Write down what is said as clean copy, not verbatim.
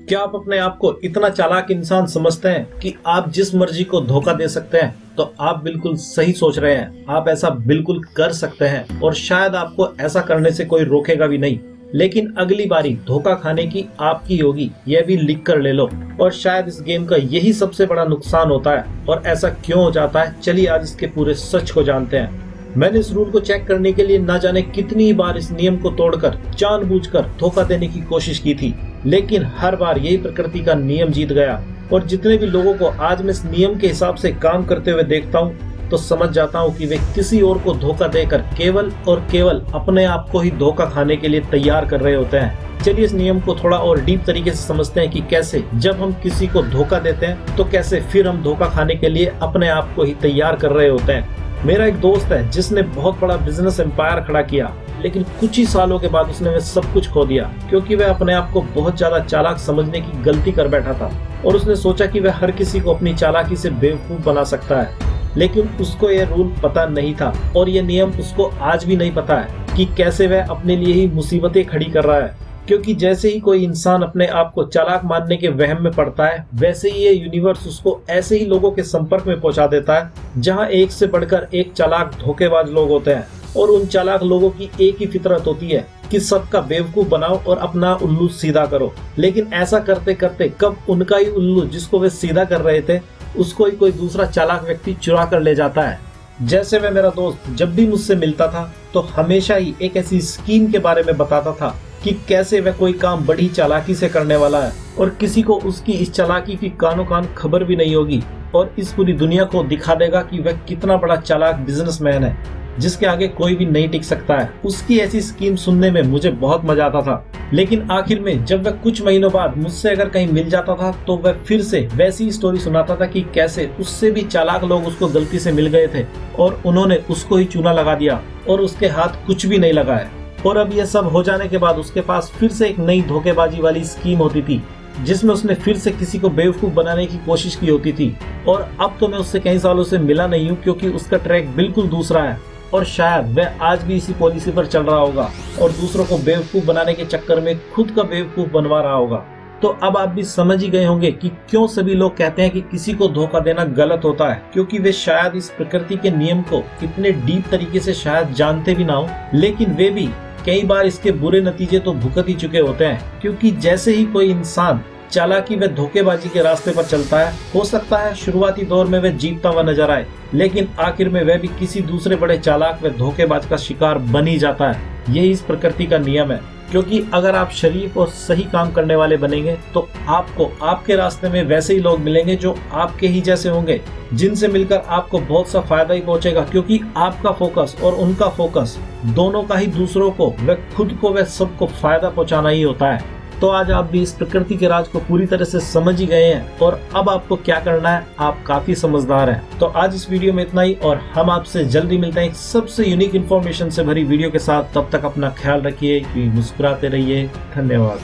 क्या आप अपने आप को इतना चालाक इंसान समझते हैं कि आप जिस मर्जी को धोखा दे सकते हैं? तो आप बिल्कुल सही सोच रहे हैं। आप ऐसा बिल्कुल कर सकते हैं और शायद आपको ऐसा करने से कोई रोकेगा भी नहीं। लेकिन अगली बारी धोखा खाने की आपकी होगी, यह भी लिख कर ले लो। और शायद इस गेम का यही सबसे बड़ा नुकसान होता है। और ऐसा क्यों हो जाता है, चलिए आज इसके पूरे सच को जानते हैं। मैंने इस रूल को चेक करने के लिए ना जाने कितनी बार इस नियम को तोड़कर जानबूझकर धोखा देने की कोशिश की थी, लेकिन हर बार यही प्रकृति का नियम जीत गया। और जितने भी लोगों को आज मैं इस नियम के हिसाब से काम करते हुए देखता हूँ तो समझ जाता हूँ कि वे किसी और को धोखा देकर केवल और केवल अपने आप को ही धोखा खाने के लिए तैयार कर रहे होते हैं। चलिए इस नियम को थोड़ा और डीप तरीके से समझते हैं कि कैसे जब हम किसी को धोखा देते हैं तो कैसे फिर हम धोखा खाने के लिए अपने आप को ही तैयार कर रहे होते हैं। मेरा एक दोस्त है जिसने बहुत बड़ा बिजनेस एम्पायर खड़ा किया, लेकिन कुछ ही सालों के बाद उसने वह सब कुछ खो दिया क्योंकि वह अपने आप को बहुत ज्यादा चालाक समझने की गलती कर बैठा था। और उसने सोचा कि वह हर किसी को अपनी चालाकी से बेवकूफ बना सकता है, लेकिन उसको यह रूल पता नहीं था और यह नियम उसको आज भी नहीं पता है कि कैसे वह अपने लिए ही मुसीबतें खड़ी कर रहा है। क्योंकि जैसे ही कोई इंसान अपने आप को चालाक मानने के वहम में पड़ता है, वैसे ही ये यूनिवर्स उसको ऐसे ही लोगों के संपर्क में पहुंचा देता है जहां एक से बढ़कर एक चालाक धोखेबाज लोग होते हैं। और उन चालाक लोगों की एक ही फितरत होती है कि सबका बेवकूफ बनाओ और अपना उल्लू सीधा करो। लेकिन ऐसा करते करते कब उनका ही उल्लू जिसको वे सीधा कर रहे थे, उसको ही कोई दूसरा चालाक व्यक्ति चुरा कर ले जाता है। जैसे वह मेरा दोस्त जब भी मुझसे मिलता था तो हमेशा ही एक ऐसी स्कीम के बारे में बताता था कि कैसे वह कोई काम बड़ी चालाकी से करने वाला है और किसी को उसकी इस चालाकी की कानो कान खबर भी नहीं होगी, और इस पूरी दुनिया को दिखा देगा कि वह कितना बड़ा चालाक बिजनेसमैन है जिसके आगे कोई भी नहीं टिक सकता है। उसकी ऐसी स्कीम सुनने में मुझे बहुत मजा आता था, लेकिन आखिर में जब वह कुछ महीनों बाद मुझसे अगर कहीं मिल जाता था तो वह फिर से वैसी स्टोरी सुनाता था कि कैसे उससे भी चालाक लोग उसको गलती से मिल गए थे और उन्होंने उसको ही चूना लगा दिया और उसके हाथ कुछ भी नहीं लगा है। और अब यह सब हो जाने के बाद उसके पास फिर से एक नई धोखेबाजी वाली स्कीम होती थी जिसमें उसने फिर से किसी को बेवकूफ बनाने की कोशिश की होती थी। और अब तो मैं उससे कई सालों से मिला नहीं हूँ क्योंकि उसका ट्रैक बिल्कुल दूसरा है और शायद वह आज भी इसी पॉलिसी पर चल रहा होगा और दूसरों को बेवकूफ बनाने के चक्कर में खुद का बेवकूफ बनवा रहा होगा। तो अब आप भी समझ ही गए होंगे कि क्यों सभी लोग कहते हैं कि किसी को धोखा देना गलत होता है, क्योंकि वे शायद इस प्रकृति के नियम को इतने डीप तरीके से शायद जानते भी ना हो, लेकिन वे भी कई बार इसके बुरे नतीजे तो भुगत ही चुके होते हैं। क्योंकि जैसे ही कोई इंसान चालाकी व धोखेबाजी के रास्ते पर चलता है, हो सकता है शुरुआती दौर में वह जीतता हुआ नजर आए, लेकिन आखिर में वह भी किसी दूसरे बड़े चालाक व धोखेबाज का शिकार बन ही जाता है। यही इस प्रकृति का नियम है। क्योंकि अगर आप शरीफ और सही काम करने वाले बनेंगे तो आपको आपके रास्ते में वैसे ही लोग मिलेंगे जो आपके ही जैसे होंगे, जिनसे मिलकर आपको बहुत सा फायदा ही पहुंचेगा। क्योंकि आपका फोकस और उनका फोकस दोनों का ही दूसरों को व खुद को व सबको फायदा पहुंचाना ही होता है। तो आज आप भी इस प्रकृति के राज को पूरी तरह से समझ ही गए हैं और अब आपको क्या करना है, आप काफी समझदार हैं। तो आज इस वीडियो में इतना ही और हम आपसे जल्दी मिलते हैं एक सबसे यूनिक इन्फॉर्मेशन से भरी वीडियो के साथ। तब तक अपना ख्याल रखिए, मुस्कुराते रहिए। धन्यवाद।